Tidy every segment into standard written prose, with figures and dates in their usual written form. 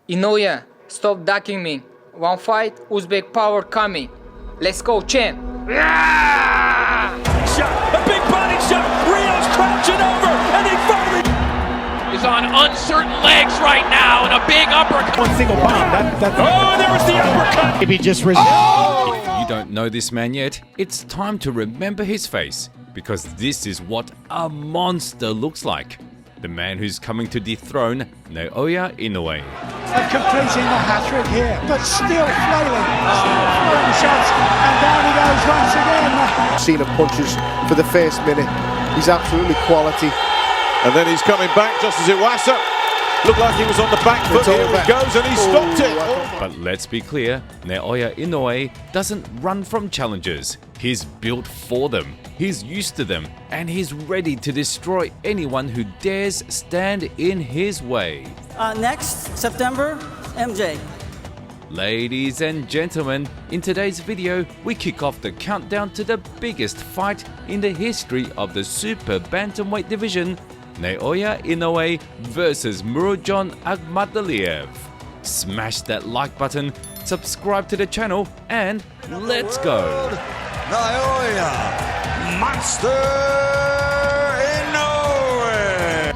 Inoue, stop ducking me. One fight, Uzbek power coming. Let's go, champ. Shot, a big body shot. Rio's crouching over, and he finally is on uncertain legs right now, and a big uppercut. One single bomb. Oh, there was the uppercut. Maybe just If you don't know this man yet, it's time to remember his face, because this is what a monster looks like. The man who's coming to dethrone Naoya Inoue. completing the hat-trick here, but still flailing, throwing shots, and down he goes once again. Seen of punches for the first minute. He's absolutely quality. And then he's coming back just as it was. Looked like he was on the back foot. Here he goes, and he stopped it. But let's be clear, Naoya Inoue doesn't run from challenges. He's built for them, he's used to them, and he's ready to destroy anyone who dares stand in his way. Next, September, MJ. Ladies and gentlemen, in today's video, we kick off the countdown to the biggest fight in the history of the super bantamweight division, Naoya Inoue versus Murodjon Akhmadaliev. Smash that like button, subscribe to the channel, and let's go! Naoya Monster Inoue.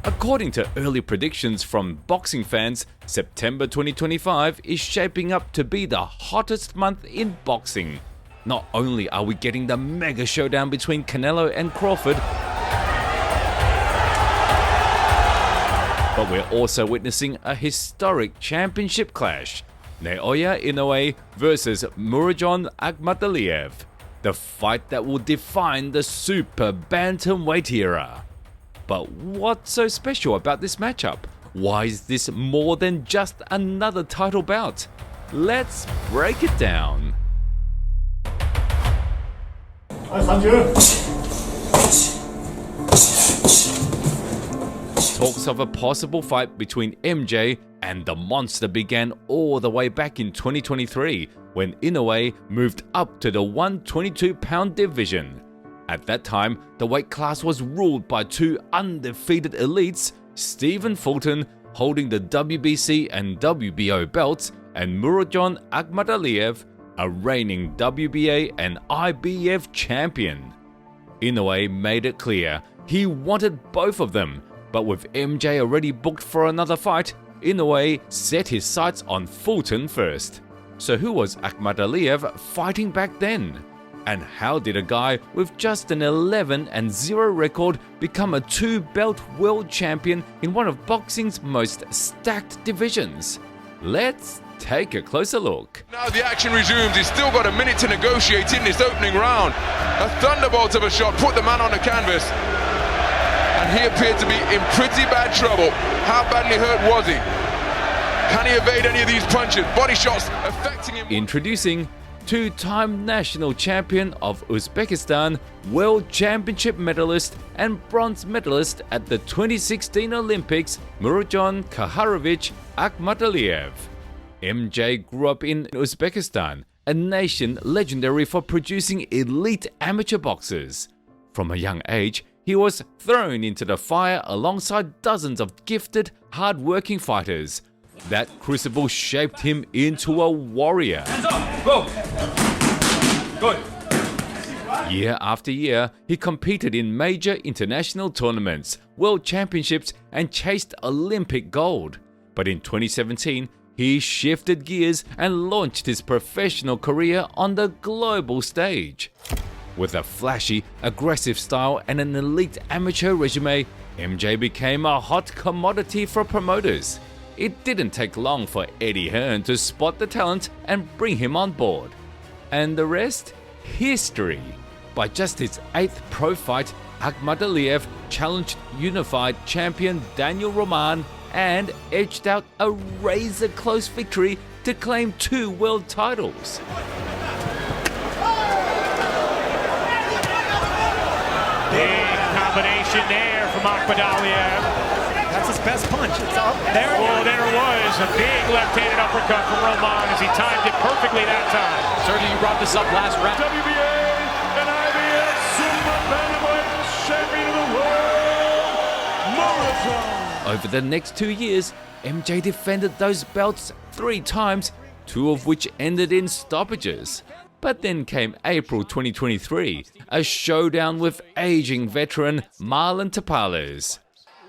According to early predictions from boxing fans, September 2025 is shaping up to be the hottest month in boxing. Not only are we getting the mega showdown between Canelo and Crawford, but we're also witnessing a historic championship clash. Naoya Inoue versus Murodjon Akhmadaliev. The fight that will define the super bantamweight era. But what's so special about this matchup? Why is this more than just another title bout? Let's break it down. Talks of a possible fight between MJ and the monster began all the way back in 2023 when Inoue moved up to the 122-pound division. At that time, the weight class was ruled by two undefeated elites, Stephen Fulton holding the WBC and WBO belts, and Murodjon Akhmadaliev, a reigning WBA and IBF champion. Inoue made it clear he wanted both of them, but with MJ already booked for another fight, Inoue set his sights on Fulton first. So who was Akhmadaliev fighting back then? And how did a guy with just an 11-0 record become a two-belt world champion in one of boxing's most stacked divisions? Let's take a closer look. Now the action resumes. He's still got a minute to negotiate in this opening round. A thunderbolt of a shot put the man on the canvas. And he appeared to be in pretty bad trouble. How badly hurt was he? Can he evade any of these punches? Body shots affecting him. Introducing two-time national champion of Uzbekistan, world championship medalist and bronze medalist at the 2016 Olympics, Murodjon Akhmadaliev. MJ grew up in Uzbekistan, a nation legendary for producing elite amateur boxers. From a young age, he was thrown into the fire alongside dozens of gifted, hard-working fighters. That crucible shaped him into a warrior. Hands up, go. Good. Year after year, he competed in major international tournaments, world championships, and chased Olympic gold. But in 2017, he shifted gears and launched his professional career on the global stage. With a flashy, aggressive style and an elite amateur resume, MJ became a hot commodity for promoters. It didn't take long for Eddie Hearn to spot the talent and bring him on board. And the rest? History. By just his 8th pro fight, Akhmadaliev challenged unified champion Daniel Roman and edged out a razor-close victory to claim 2 world titles. Big combination there from Akhmadaliev. That's his best punch. It's up there. Oh, there it was. A big left-handed uppercut from Roman as he timed it perfectly that time. Certainly you brought this up last round. WBA and IBF Super Bantamweight Champion of the World, Murodjon Over the next 2 years, MJ defended those belts 3 times, 2 of which ended in stoppages. But then came April 2023, a showdown with aging veteran Marlon Tapales.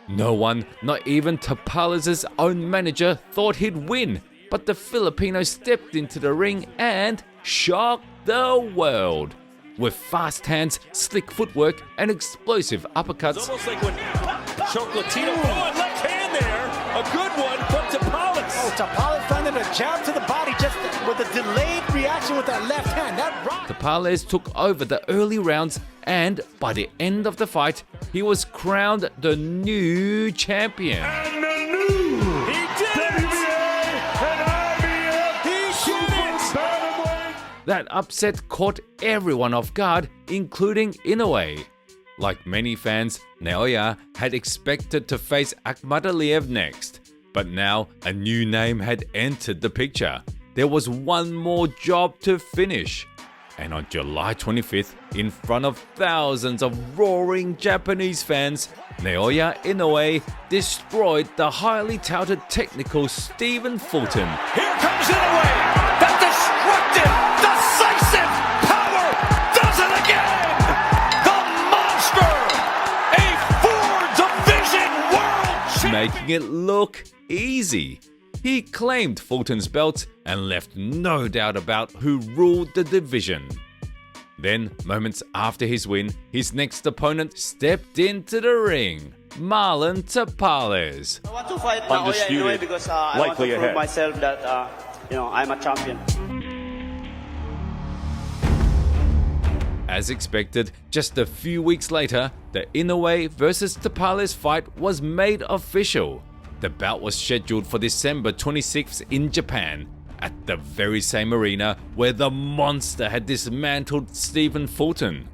No one, not even Tapales' own manager, thought he'd win, but the Filipino stepped into the ring and shocked the world. With fast hands, slick footwork, and explosive uppercuts. It's almost like when Chocolatino, left hand there, a good one from Tapales. Oh, Tapales landed a jab to the body just with a delayed reaction with that left hand. That rocked. Tapales took over the early rounds, and by the end of the fight, he was crowned the new champion. And the new, he did it! That upset caught everyone off guard, including Inoue. Like many fans, Naoya had expected to face Akhmadaliev next, but now a new name had entered the picture. There was one more job to finish. And on July 25th, in front of thousands of roaring Japanese fans, Naoya Inoue destroyed the highly touted technical Stephen Fulton. Here comes Inoue! The destructive, decisive power does it again! The monster! A 4-division world champion! Making it look easy. He claimed Fulton's belt and left no doubt about who ruled the division. Then, moments after his win, his next opponent stepped into the ring. Marlon Tapales. I want to fight Naoya Inoue because I want to prove myself that I'm a champion. As expected, just a few weeks later, the Inoue vs Tapales fight was made official. The bout was scheduled for December 26th in Japan, at the very same arena where the monster had dismantled Stephen Fulton.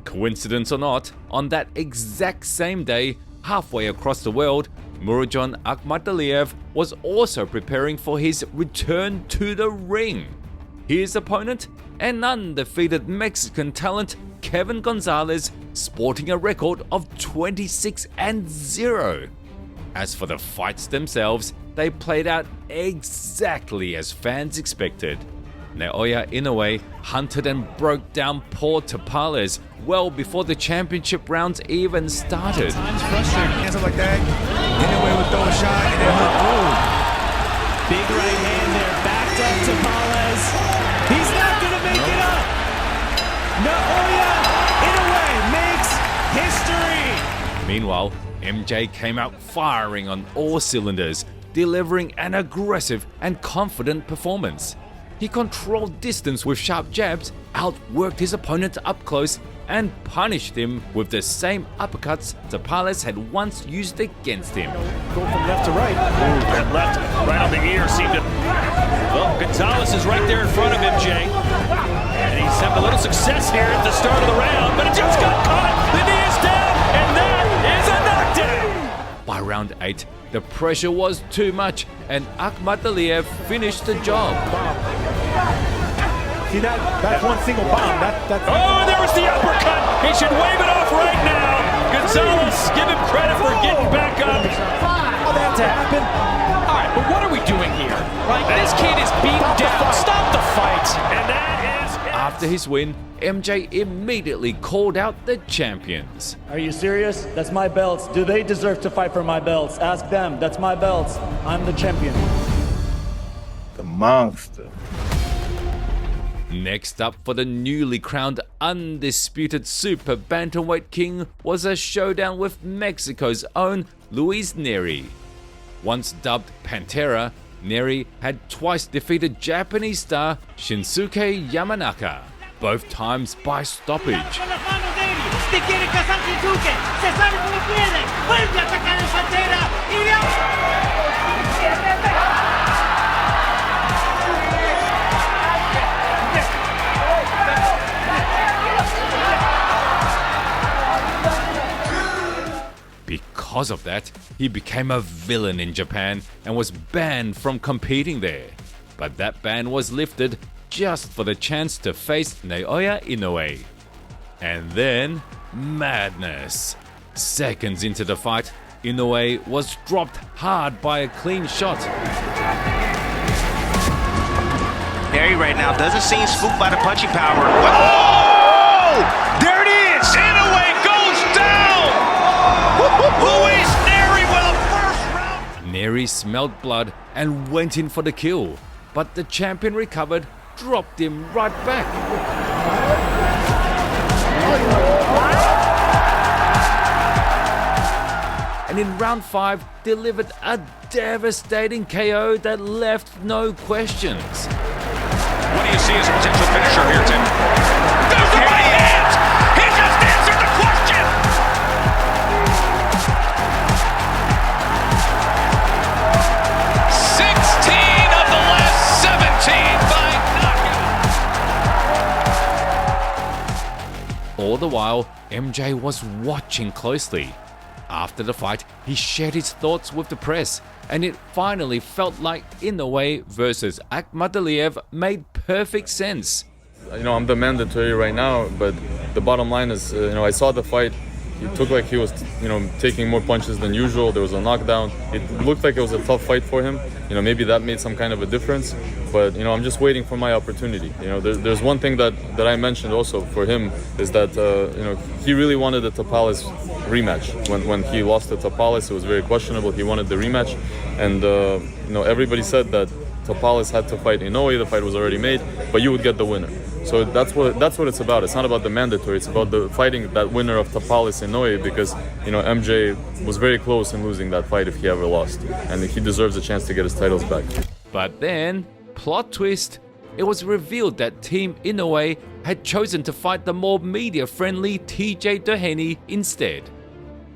Coincidence or not, on that exact same day, halfway across the world, Murodjon Akhmadaliev was also preparing for his return to the ring. His opponent, an undefeated Mexican talent, Kevin Gonzalez, sporting a record of 26-0. As for the fights themselves, they played out exactly as fans expected. Naoya Inoue hunted and broke down poor Tapales well before the championship rounds even started. Times frustrating. Hands up like that. Inoue would throw a shot and then Big right hand there, backed up Tapales. He's not gonna make it up. Naoya Inoue makes history. Meanwhile, MJ came out firing on all cylinders, delivering an aggressive and confident performance. He controlled distance with sharp jabs, outworked his opponent up close, and punished him with the same uppercuts Tapales had once used against him. go from left to right. That left, right on the ear, seemed to... Well, Gonzalez is right there in front of MJ. And he's having a little success here at the start of the round, but it just got caught. The knee is down, and that is a knockdown. By round 8, the pressure was too much, and Akhmadaliev finished the job. See that's one single bomb. Oh, there was the uppercut. He should wave it off right now. Gonzalez, give him credit for getting back up. Allow that to happen. All right, but what are we doing here? Like, this kid is beaten down. Stop the fight. And that is... After his win, MJ immediately called out the champions. Are you serious? That's my belts. Do they deserve to fight for my belts? Ask them. That's my belts. I'm the champion. The monster. Next up for the newly crowned undisputed super bantamweight king was a showdown with Mexico's own Luis Nery. Once dubbed Pantera, Nery had twice defeated Japanese star Shinsuke Yamanaka, both times by stoppage. Because of that, he became a villain in Japan and was banned from competing there. But that ban was lifted just for the chance to face Naoya Inoue. And then, madness. Seconds into the fight, Inoue was dropped hard by a clean shot. Nery right now doesn't seem spooked by the punching power. Oh! There it is! Inoue goes down! Who is Nery with a first round? Nery smelled blood and went in for the kill, but the champion recovered, dropped him right back. And in round 5, delivered a devastating KO that left no questions. What do you see as a potential finisher here, Tim? There's the right hand! He just answered the question! of the last 17 by knockout. All the while, MJ was watching closely. After the fight, he shared his thoughts with the press, and it finally felt like Inoue versus Akhmadaliev made perfect sense. I'm the mandatory right now, but the bottom line is, I saw the fight. It looked like he was, taking more punches than usual. There was a knockdown. It looked like it was a tough fight for him. Maybe that made some kind of a difference. But, I'm just waiting for my opportunity. There's one thing that I mentioned also for him is that, he really wanted the Tapales rematch. When he lost to Tapales, it was very questionable. He wanted the rematch. And, everybody said that Tapales had to fight Inoue. The fight was already made, but you would get the winner. So that's what it's about. It's not about the mandatory. It's about the fighting that winner of Tapales Inoue, because MJ was very close in losing that fight if he ever lost, and he deserves a chance to get his titles back. But then, plot twist, it was revealed that Team Inoue had chosen to fight the more media-friendly TJ Doheny instead.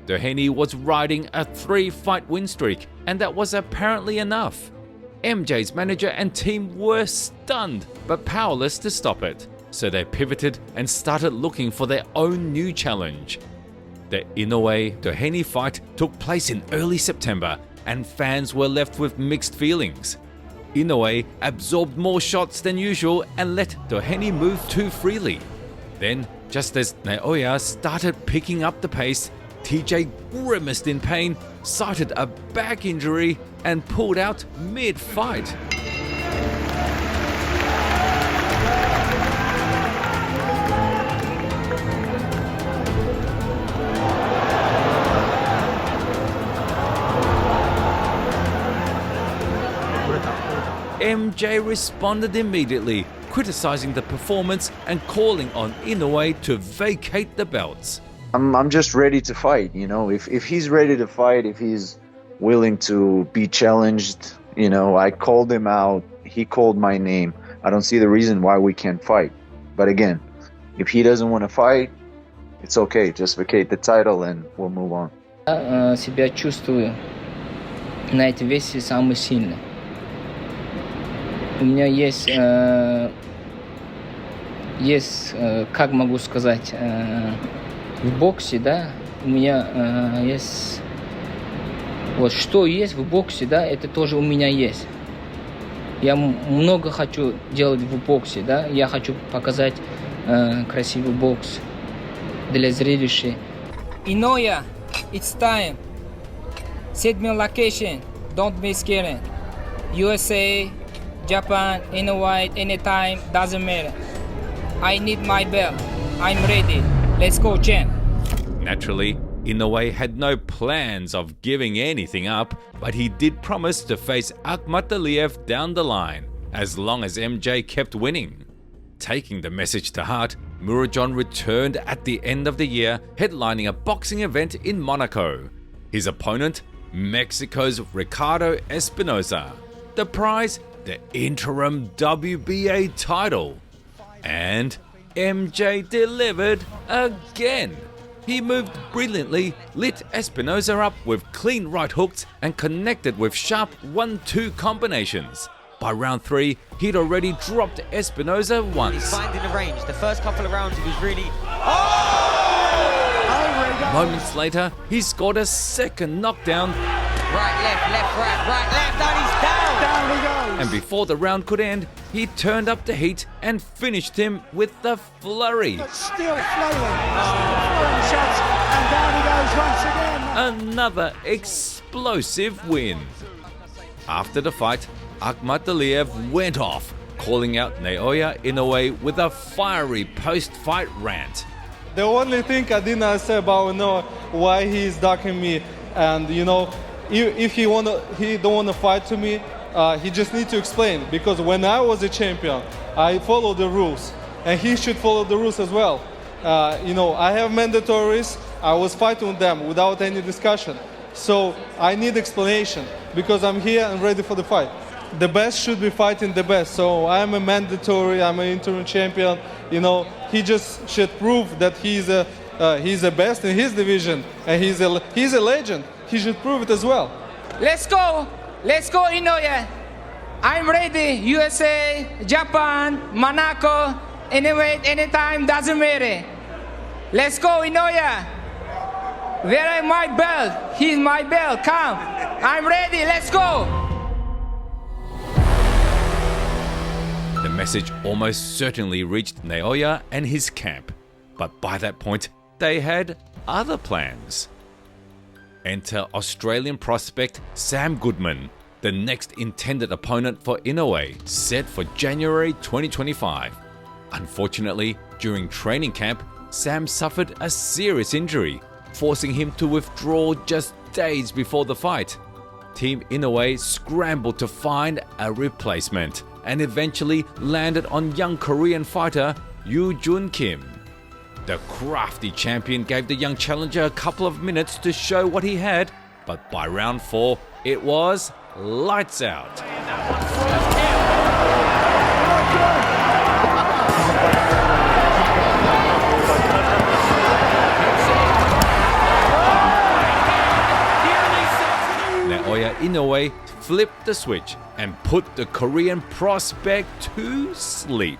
Doheny was riding a 3-fight win streak, and that was apparently enough. MJ's manager and team were stunned, but powerless to stop it, so they pivoted and started looking for their own new challenge. The Inoue-Doheny fight took place in early September, and fans were left with mixed feelings. Inoue absorbed more shots than usual and let Doheny move too freely. Then, just as Naoya started picking up the pace, TJ grimaced in pain, cited a back injury, and pulled out mid-fight. MJ responded immediately, criticizing the performance and calling on Inoue to vacate the belts. I'm just ready to fight, if he's ready to fight, if he's willing to be challenged, I called him out, he called my name. I don't see the reason why we can't fight. But again, if he doesn't want to fight, it's okay, just vacate the title and we'll move on. Себя чувствую на этой весе самый сильный. У меня есть, как могу сказать, в боксе, да, у меня есть, вот что есть в боксе, да, это тоже у меня есть. Я много хочу делать в боксе, да, я хочу показать красивый бокс для зрелища. Inoue, it's time. 7th location, don't be scared. USA, Japan, Inoue, anytime, doesn't matter. I need my belt. I'm ready. Let's go, champ. Naturally, Inoue had no plans of giving anything up, but he did promise to face Akhmadaliev down the line, as long as MJ kept winning. Taking the message to heart, Murodjon returned at the end of the year, headlining a boxing event in Monaco. His opponent, Mexico's Ricardo Espinosa. The prize, the interim WBA title. And MJ delivered again. He moved brilliantly, lit Espinosa up with clean right hooks and connected with sharp 1-2 combinations. By round 3, he'd already dropped Espinosa once. He's finding the range. The first couple of rounds he was really... Moments later, he scored a second knockdown. Right, left, right, left, and he's down. Down he goes. And before the round could end, he turned up the heat and finished him with the flurry. But still flailing. Throwing shots, and down he goes once again. Another explosive win. After the fight, Akhmadaliev went off, calling out Naoya Inoue with a fiery post-fight rant. The only thing I didn't say about Inoue, why he's ducking me, and if he don't wanna fight to me, he just need to explain. Because when I was a champion, I followed the rules, and he should follow the rules as well. I have mandatories. I was fighting with them without any discussion. So I need explanation because I'm here and ready for the fight. The best should be fighting the best. So I'm a mandatory. I'm an interim champion. He just should prove that he's the best in his division, and he's a legend. He should prove it as well. Let's go, Inoue. I'm ready. USA, Japan, Monaco, anyway, anytime, doesn't matter. Let's go, Inoue. Where is my belt? He's my belt. Come. I'm ready. Let's go. The message almost certainly reached Naoya and his camp, but by that point, they had other plans. Enter Australian prospect Sam Goodman, the next intended opponent for Inoue, set for January 2025. Unfortunately, during training camp, Sam suffered a serious injury, forcing him to withdraw just days before the fight. Team Inoue scrambled to find a replacement and eventually landed on young Korean fighter Yoo-Jun Kim. The crafty champion gave the young challenger a couple of minutes to show what he had, but by round 4, it was lights out. Naoya Inoue flipped the switch and put the Korean prospect to sleep.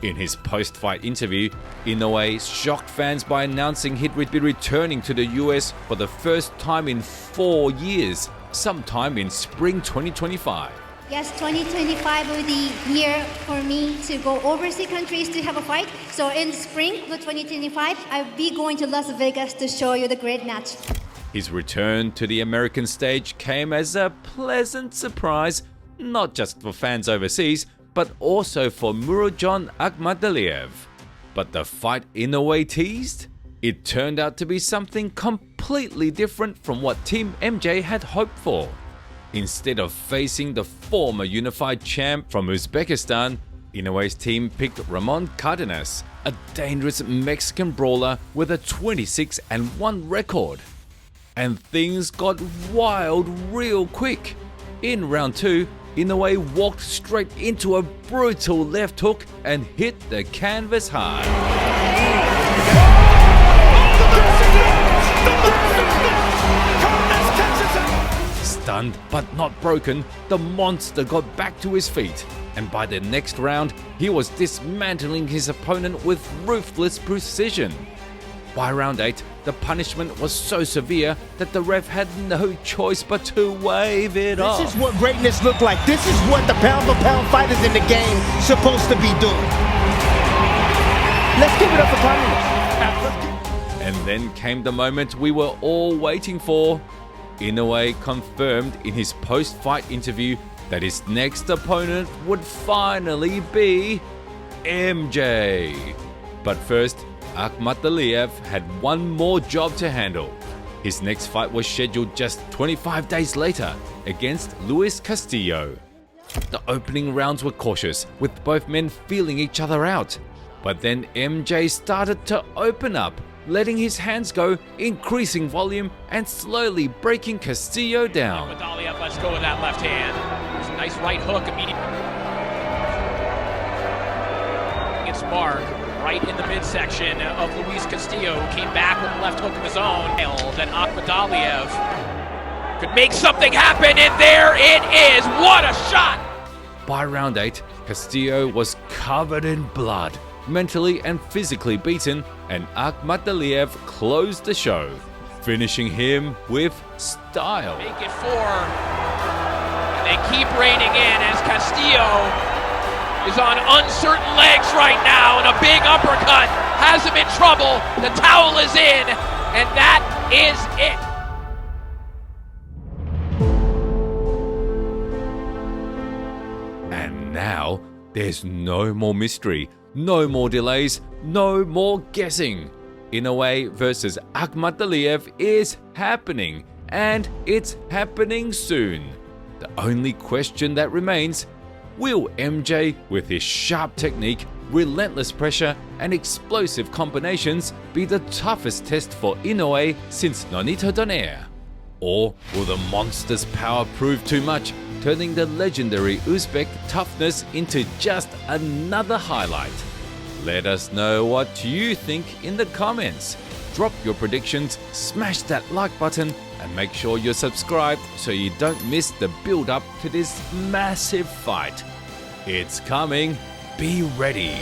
In his post-fight interview, Inoue shocked fans by announcing he'd be returning to the US for the first time in 4 years, sometime in spring 2025. Yes, 2025 will be year for me to go overseas countries to have a fight. So in spring of 2025, I'll be going to Las Vegas to show you the great match. His return to the American stage came as a pleasant surprise, not just for fans overseas, but also for Murodjon Akhmadaliev. But the fight Inoue teased? It turned out to be something completely different from what Team MJ had hoped for. Instead of facing the former unified champ from Uzbekistan, Inoue's team picked Ramon Cardenas, a dangerous Mexican brawler with a 26-1 record. And things got wild real quick. In round 2, Inoue walked straight into a brutal left hook and hit the canvas hard. Stunned but not broken, the monster got back to his feet, and by the next round, he was dismantling his opponent with ruthless precision. By round 8, the punishment was so severe that the ref had no choice but to wave it off. This is what greatness looked like. This is what the pound-for-pound fighters in the game supposed to be doing. Let's give it up for Cardenas. And then came the moment we were all waiting for. Inoue confirmed in his post-fight interview that his next opponent would finally be MJ. But first, Akhmadaliev had one more job to handle. His next fight was scheduled just 25 days later against Luis Castillo. The opening rounds were cautious, with both men feeling each other out. But then MJ started to open up, letting his hands go, increasing volume and slowly breaking Castillo down. Akhmadaliev, let's go with that left hand. There's a nice right hook immediately. It's Mark. Right in the midsection of Luis Castillo, who came back with a left hook of his own. Then Akhmadaliev could make something happen, and there it is! What a shot! By round 8, Castillo was covered in blood, mentally and physically beaten, and Akhmadaliev closed the show. finishing him with style. Make it 4. And they keep reining in as Castillo is on uncertain legs right now, and a big uppercut has him in trouble. The towel is in, and that is it. And now, there's no more mystery, no more delays, no more guessing. Inoue versus Akhmadaliev is happening, and it's happening soon. The only question that remains, will MJ, with his sharp technique, relentless pressure, and explosive combinations, be the toughest test for Inoue since Nonito Donaire? Or will the monster's power prove too much, turning the legendary Uzbek toughness into just another highlight? Let us know what you think in the comments. Drop your predictions, smash that like button, and make sure you're subscribed so you don't miss the build up to this massive fight. It's coming, be ready.